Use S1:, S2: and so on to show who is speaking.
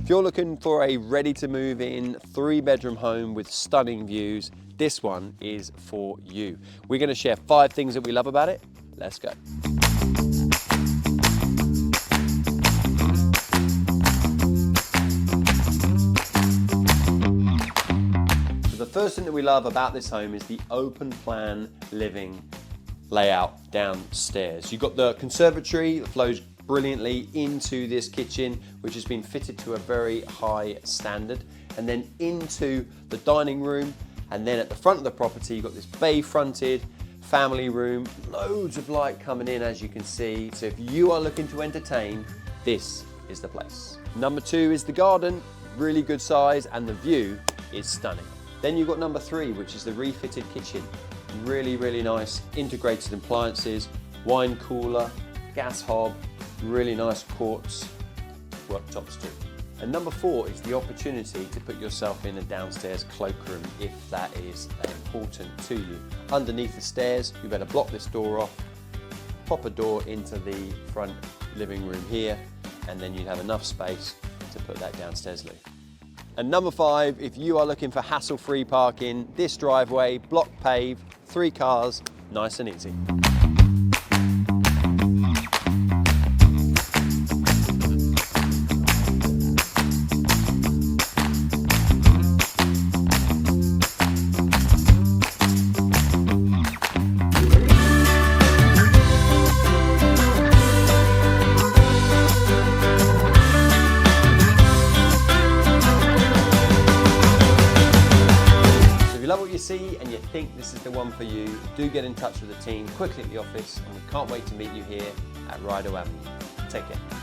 S1: If you're looking for a ready to move in 3-bedroom home with stunning views, this one is for you. We're going to share 5 things that we love about it. Let's go. The first thing that we love about this home is the open plan living layout downstairs. You've got the conservatory that flows brilliantly into this kitchen, which has been fitted to a very high standard, and then into the dining room. And then at the front of the property, you've got this bay fronted family room, loads of light coming in, as you can see. So if you are looking to entertain, this is the place. Number 2 is the garden, really good size, and the view is stunning. Then you've got number 3, which is the refitted kitchen. Really, really nice integrated appliances, wine cooler, gas hob, really nice quartz worktops too. And number 4 is the opportunity to put yourself in a downstairs cloakroom if that is important to you. Underneath the stairs, you better block this door off, pop a door into the front living room here, and then you'd have enough space to put that downstairs loo. And number 5, if you are looking for hassle-free parking, this driveway, block paved, 3 cars, nice and easy. Love what you see and you think this is the one for you, do get in touch with the team quickly at the office, and we can't wait to meet you here at Rideau Avenue. Take care.